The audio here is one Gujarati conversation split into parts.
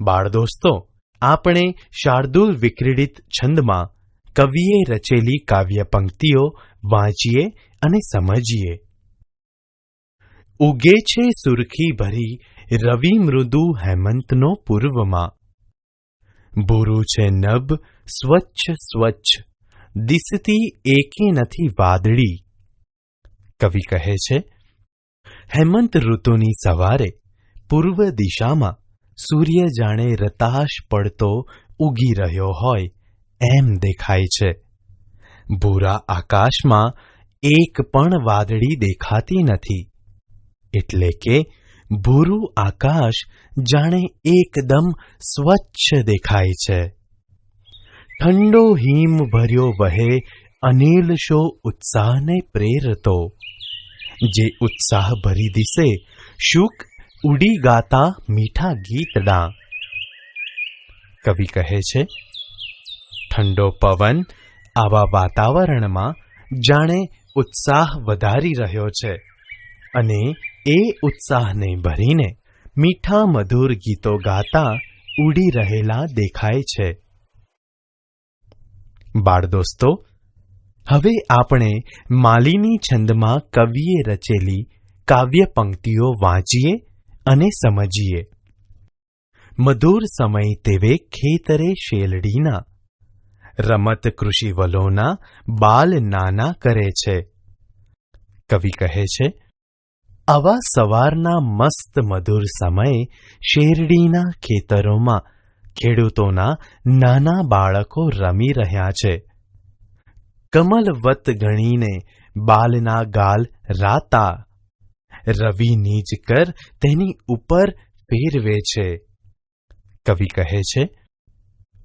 બાળ દોસ્તો, આપણે શાર્દુલ વિક્રીડિત છંદમાં કવિએ રચેલી કાવ્ય પંક્તિઓ વાંચીએ અને સમજીએ. ઉગે છે સુરખી ભરી રવિ મૃદુ હેમંતનો પૂર્વમાં, ભૂરું છે નભ સ્વચ્છ સ્વચ્છ દિસતી એકે નથી વાદળી. કવિ કહે છે, હેમંત ઋતુની સવારે પૂર્વ દિશામાં સૂર્ય જાણે રતાશ પડતો ઉગી રહ્યો હોય એમ દેખાય છે. ભૂરા આકાશમાં એક પણ વાદળી દેખાતી નથી, એટલે કે ભૂરું આકાશ જાણે એકદમ સ્વચ્છ દેખાય છે. ઠંડો હિમ ભર્યો વહે અનિલ શો ઉત્સાહને પ્રેરતો, જે ઉત્સાહ ભરી દિશે શુક ઉડી ગાતા મીઠા ગીતડા. કવિ કહે છે, ઠંડો પવન આવા વાતાવરણમાં જાણે ઉત્સાહ વધારી રહ્યો છે અને એ ઉત્સાહને ભરીને મીઠા મધુર ગીતો ગાતા ઉડી રહેલા દેખાય છે. બાળ દોસ્તો, હવે આપણે માલિની છંદમાં કવિએ રચેલી કાવ્ય પંક્તિઓ વાંચીએ અને સમજીએ. મધુર સમય તેવે ખેતરે શેલડીના, રમત કૃષિવલોના બાલ નાના કરે છે. કવિ કહે છે, આવા સવારના મસ્ત મધુર સમયે શેરડીના ખેતરોમાં ખેડૂતોના નાના બાળકો રમી રહ્યા છે. કમલવત ગણીને બાલના ગાલ રાતા, રવિ નીજ કર તેની ઉપર ફેરવે છે. કવિ કહે છે,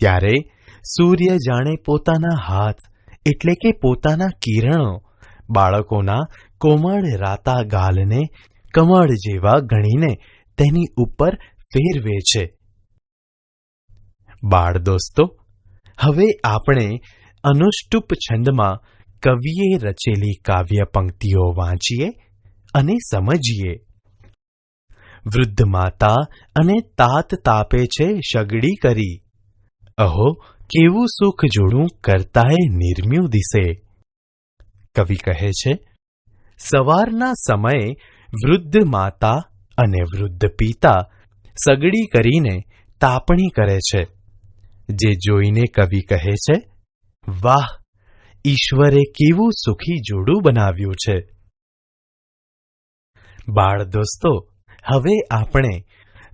ત્યારે સૂર્ય જાણે પોતાના હાથ એટલે કે પોતાના કિરણો બાળકોના કોમળ રાતા ગાલને કમળ જેવા ગણીને તેની ઉપર ફેરવે છે. બાળ દોસ્તો, હવે આપણે અનુષ્ટુપ છંદમાં કવિએ રચેલી કાવ્ય પંક્તિઓ વાંચીએ અને સમજીએ. વૃદ્ધ માતા અને તાત તાપે છે શગડી કરી, અહો કેવું સુખ જોડું કરતાએ નિર્મ્યું દિશે. કવિ કહે છે, સવારના સમયે વૃદ્ધ માતા અને વૃદ્ધ પિતા સગડી કરીને તાપણી કરે છે, જે જોઈને કવિ કહે છે, વાહ, ઈશ્વરે કેવું સુખી જોડું બનાવ્યું છે. બાળ દોસ્તો, હવે આપણે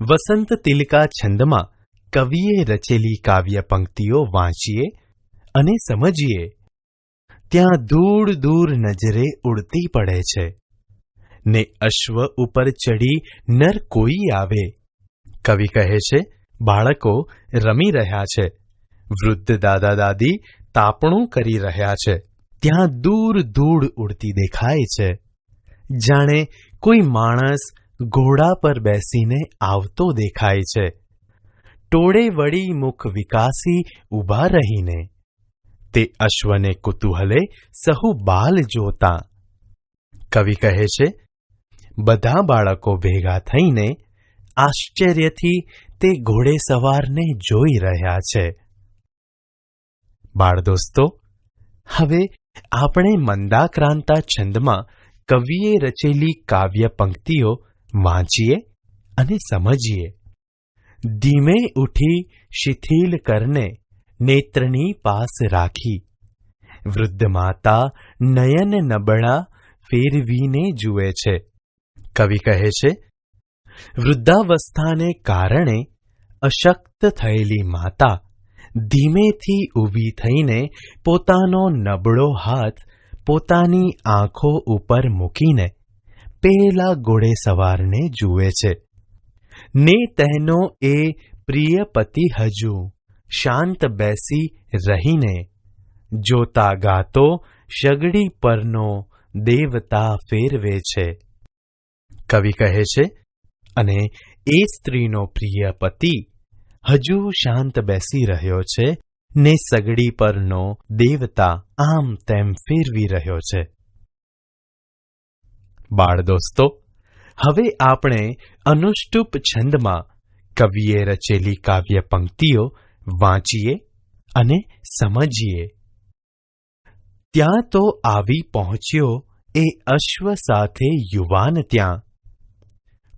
વસંત તિલકા છંદમાં કવિએ રચેલી કાવ્ય પંક્તિઓ વાંચીએ અને સમજીએ. ત્યાં દૂર દૂર નજરે ઉડતી પડે છે ને અશ્વ ઉપર ચડી નર કોઈ આવે. કવિ કહે છે, બાળકો રમી રહ્યા છે, વૃદ્ધ દાદા દાદી તાપણું કરી રહ્યા છે. ત્યાં દૂર ધૂળ ઉડતી દેખાય છે, જાણે કોઈ માણસ ઘોડા પર બેસીને આવતો દેખાય છે. ટોળે વળી મુખ વિકાસી ઊભા રહીને તે અશ્વને કુતૂહલે સહુ બાલ જોતા. કવિ કહે છે, બધા બાળકો ભેગા થઈને આશ્ચર્યથી તે ઘોડેસવારને જોઈ રહ્યા છે. બાળ દોસ્તો, હવે આપણે મંદાક્રાંતા છંદમાં કવિએ રચેલી કાવ્ય પંક્તિઓ વાંચીએ અને સમજીએ. ધીમે ઉઠી શિથિલ કરને નેત્રની પાસ રાખી, વૃદ્ધ માતા નયન નબળા ફેરવીને જુએ છે. કવિ કહે છે, વૃદ્ધાવસ્થાને કારણે અશક્ત થયેલી માતા ધીમેથી ઊભી થઈને પોતાનો નબળો હાથ પોતાની આંખો ઉપર મૂકીને પેલા ઘોડેસવારને જુએ છે ને તેનો એ પ્રિય પતિ હજુ શાંત બેસી રહીને જોતા ગાતો શગડી પરનો દેવતા ફેરવે છે. કવિ કહે છે, અને એ સ્ત્રીનો પ્રિય પતિ હજુ શાંત બેસી રહ્યો છે ને સગડી પરનો દેવતા આમ તેમ ફેરવી રહ્યો છે. બાળ દોસ્તો, હવે આપણે અનુષ્ટુપ છંદમાં કવિએ રચેલી કાવ્ય પંક્તિઓ વાંચીએ અને સમજીએ. ત્યાં તો આવી પહોંચ્યો એ અશ્વ સાથે યુવાન ત્યાં.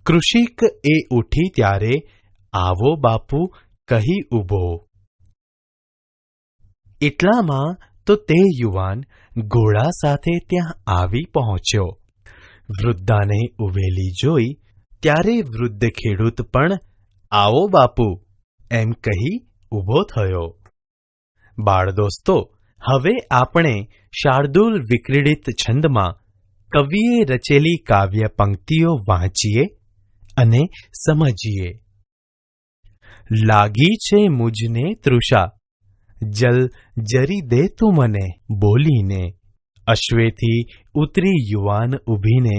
કૃષિક એ ઉઠી ત્યારે આવો બાપુ કહી ઊભો. એટલામાં તો તે યુવાન ઘોડા સાથે ત્યાં આવી પહોંચ્યો. વૃદ્ધાને ઉભેલી જોઈ ત્યારે વૃદ્ધ ખેડૂત પણ આવો બાપુ એમ કહી ઊભો થયો. બાળ દોસ્તો, હવે આપણે શાર્દૂલ વિક્રીડિત છંદમાં કવિએ રચેલી કાવ્ય પંક્તિઓ વાંચીએ અને સમજીએ. લાગી છે મુજને તૃષા, જલ જરી દે તું મને બોલીને. અશ્વેથી ઉતરી યુવાન ઊભીને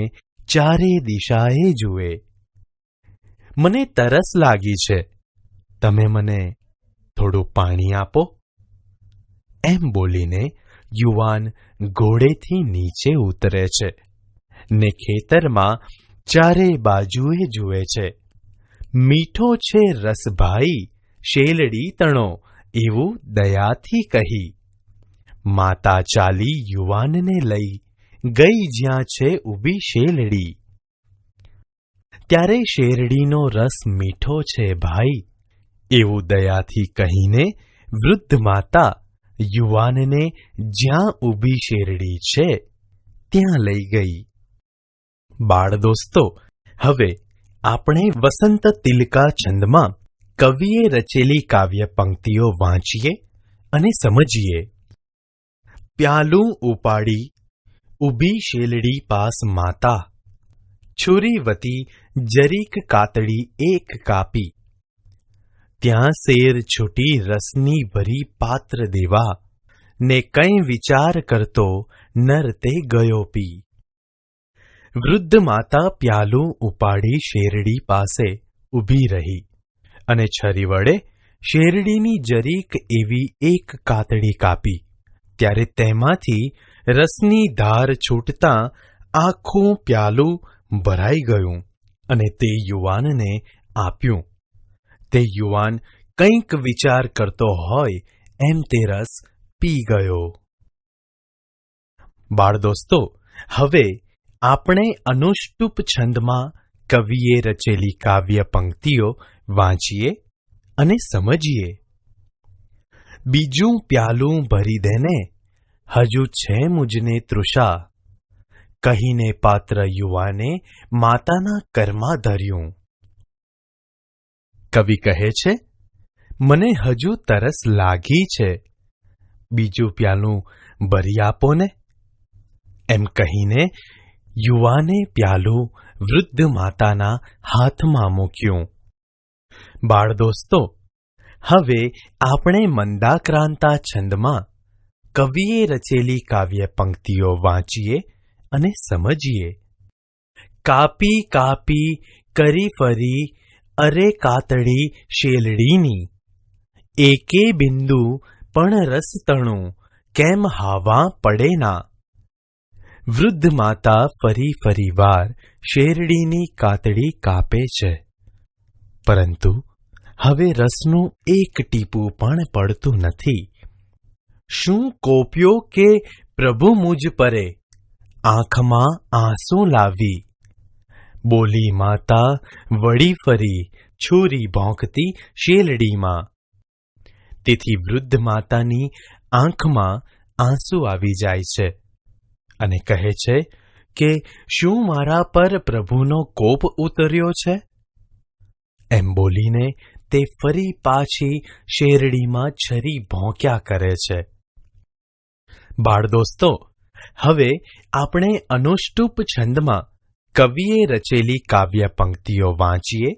ચારે દિશાએ જુએ. મને તરસ લાગી છે, તમે મને થોડું પાણી આપો. એમ બોલીને યુવાન ઘોડેથી નીચે ઉતરે છે ને ખેતરમાં ચારે બાજુએ જુએ છે. મીઠો છે રસભાઈ શેલડી તણો એવું દયાથી કહી. માતા ચાલી યુવાનને લઈ ગઈ જ્યાં છે ઊભી શેલડી. ત્યારે શેરડીનો રસ મીઠો છે ભાઈ એવું દયાથી કહીને વૃદ્ધ માતા યુવાનને જ્યાં ઊભી શેરડી છે ત્યાં લઈ ગઈ. બાળ દોસ્તો, હવે આપણે વસંત તિલકા છંદમાં કવિએ રચેલી કાવ્ય પંક્તિઓ વાંચીએ અને સમજીએ. પ્યાલું ઉપાડી ઊભી શેલડી પાસ માતા, છુરીવતી જરીક કાતડી એક કાપી. ત્યાં શેર છૂટી રસની ભરી પાત્ર દેવા, ને કંઈ વિચાર કરતો નર તે ગયો પી. વૃદ્ધ માતા પ્યાલું ઉપાડી શેરડી પાસે ઊભી રહી અને છરી વડે શેરડીની જરીક એવી એક કાતડી કાપી. ત્યારે તેમાંથી રસની ધાર છૂટતાં આખું પ્યાલું ભરાઈ ગયું અને તે યુવાનને આપ્યું. તે યુવાન કંઈક વિચાર કરતો હોય એમ તે રસ પી ગયો. બાળ દોસ્તો, હવે આપણે અનુષ્ટુપ છંદમાં કવિએ રચેલી કાવ્ય પંક્તિઓ વાંચીએ અને સમજીએ. બીજું પ્યાલું ભરી દેને, હજુ છે મુજને તૃષા, કહીને પાત્ર યુવાને માતાના કરમાં ધર્યું. કવિ કહે છે, મને હજુ તરસ લાગી છે, બીજું પ્યાલું ભરી આપો ને. એમ કહીને યુવાને પ્યાલું વૃદ્ધ માતાના હાથમાં મૂક્યું. બાળ દોસ્તો, હવે આપણે મંદાક્રાંતા છંદમાં કવિએ રચેલી કાવ્ય પંક્તિઓ વાંચીએ અને સમજીએ. કાપી કાપી કરી ફરી અરે કાતડી શેલડીની, એકે બિંદુ પણ રસ તણું કેમ હાવા પડે ના. વૃદ્ધ માતા ફરી ફરી વાર શેરડીની કાતડી કાપે છે, પરંતુ હવે રસનું એક ટીપું પણ પડતું નથી. શું કોપ્યો કે પ્રભુ મુજ પરે, આંખમાં આંસુ લાવી. બોલી માતા વળી ફરી છુરી ભોંકતી શેલડીમાં. તેથી વૃદ્ધ માતાની આંખમાં આંસુ આવી જાય છે અને કહે છે કે શું મારા પર પ્રભુનો કોપ ઉતર્યો છે. એમ બોલીને તે ફરી પાછી શેરડીમાં છરી ભોંક્યા કરે છે. બાળ દોસ્તો, હવે આપણે અનુષ્ટુપ છંદમાં કવિએ રચેલી કાવ્ય પંક્તિઓ વાંચીએ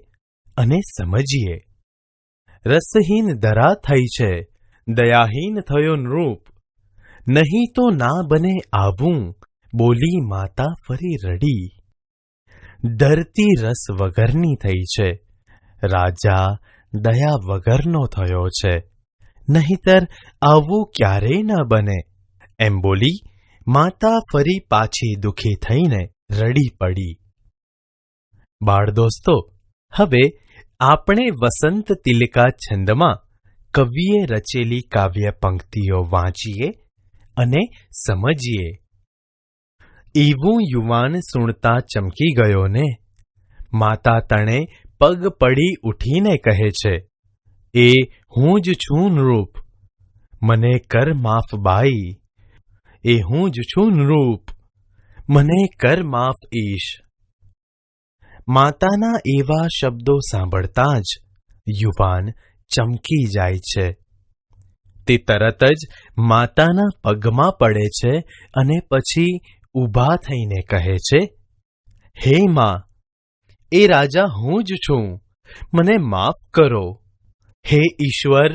અને સમજીએ. રસહીન ધરા થઈ છે, દયાહીન થયો નૃપ, નહીં તો ના બને આવું, બોલી માતા ફરી રડી. ધરતી રસ વગરની થઈ છે, રાજા દયા વગરનો થયો છે, નહીંતર આવું ક્યારેય ન બને. એમ બોલી માતા ફરી પાછી દુઃખી થઈને રડી પડી. બાળ દોસ્તો, હવે આપણે વસંત તિલકા છંદમાં કવિએ રચેલી કાવ્ય પંક્તિઓ વાંચીએ અને સમજીએ. એવું યુવાન સુણતા ચમકી ગયો ને. માતા તણે પગ પડી ઉઠીને કહે છે, એ હું જ છું નૃપ, મને કર માફ બાઈ. એ હું જ છું નૃપ, મને કર માફ ઈશ. માતાના એવા શબ્દો સાંભળતા જ યુવાન ચમકી જાય છે. તે તરત જ માતાના પગમાં પડે છે અને પછી ઊભા થઈને કહે છે, હે માં, એ રાજા હું જ છું, મને માફ કરો. હે ઈશ્વર,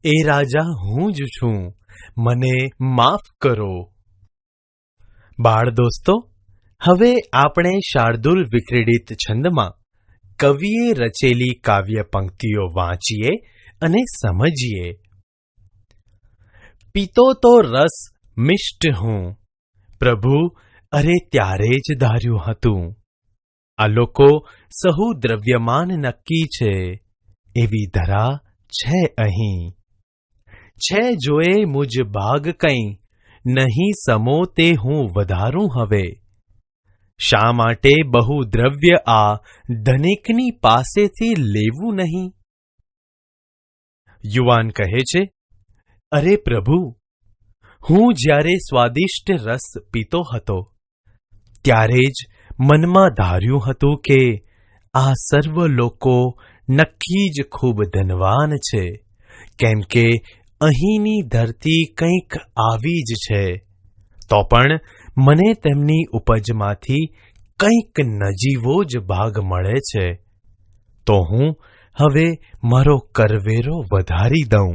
એ રાજા હું જ છું, મને માફ કરો. બાળ દોસ્તો, હવે આપણે શાર્દુલ વિક્રીડિત છંદમાં કવિએ રચેલી કાવ્ય પંક્તિઓ વાંચીએ અને સમજીએ. પીતો તો રસ મિષ્ટ હું, પ્રભુ અરે ત્યારે જ ધાર્યું હતું. આ લોકો સહુ દ્રવ્યમાન નક્કી છે, એવી ધરા છે અહીં. છે જોએ મુજ ભાગ કંઈ, નહીં સમો તે હું વધારું હવે. શા માટે બહુ દ્રવ્ય આ ધનિકની પાસેથી લેવું નહીં? યુવાન કહે છે, અરે પ્રભુ, હું જ્યારે સ્વાદિષ્ટ રસ પીતો હતો ત્યારે જ મનમાં ધાર્યું હતું કે આ સર્વ લોકો નક્કી જ ખૂબ ધનવાન છે, કેમ કે અહીંની ધરતી કંઈક આવી જ છે. તો પણ મને તેમની ઉપજમાંથી કંઈક નજીવો જ ભાગ મળે છે. તો હું હવે મારો કરવેરો વધારી દઉં.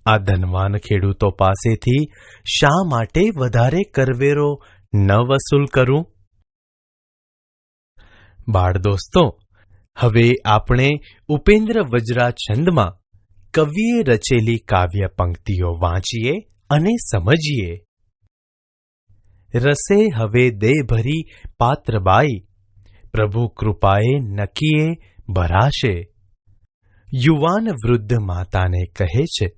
આ ધનવાન ખેડૂતો પાસેથી શા માટે વધારે કરવેરો ન વસૂલ કરું? બાળ દોસ્તો, હવે આપણે ઉપેન્દ્ર વજ્રા છંદમાં કવિએ રચેલી કાવ્ય પંક્તિઓ વાંચીએ અને સમજીએ. રસે હવે દે ભરી પાત્રબાઈ, પ્રભુ કૃપાએ નકીએ ભરાશે. યુવાન વૃદ્ધ માતાને કહે છે,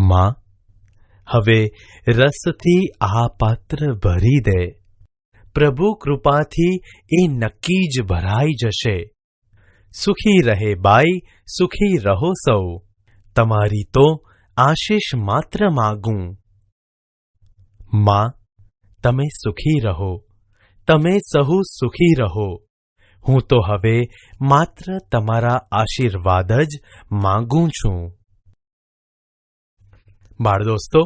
માં, હવે રસથી આ પાત્ર ભરી દે. પ્રભુ કૃપાથી એ નક્કી જ ભરાઈ જશે. સુખી રહે બાઈ, સુખી રહો સૌ, તમારી તો આશીષ માત્ર માગું. માં, તમે સુખી રહો, તમે સહુ સુખી રહો. હું તો હવે માત્ર તમારા આશીર્વાદ જ માંગું છું. બાળ દોસ્તો,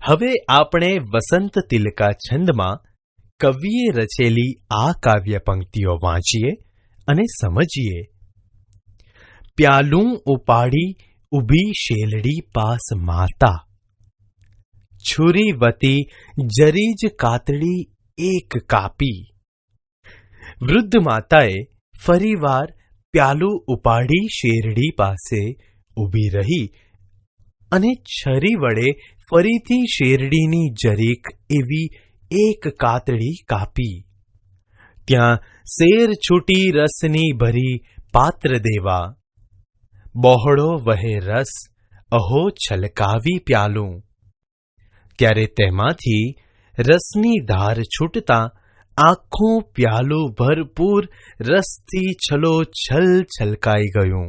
હવે આપણે વસંત તિલકા છંદમાં કવિએ રચેલી આ કાવ્ય પંક્તિઓ વાંચીએ અને સમજીએ. પ્યાલું ઉપાડી ઊભી શેલડી પાસ માતા, છુરી વતી જરી જ કાતડી એક કાપી. વૃદ્ધ માતાએ ફરીવાર પ્યાલું ઉપાડી શેરડી પાસે ઊભી રહી અને છરી વડે ફરીથી શેરડીની જરીક એવી એક કાતડી કાપી. ત્યાં શેર છૂટી રસની ભરી પાત્ર દેવા, બહોળો વહે રસ અહો છલકાવી પ્યાલું. ત્યારે તેમાંથી રસની ધાર છૂટતા આખું પ્યાલું ભરપૂર રસથી છલોછલ છલકાઈ ગયું.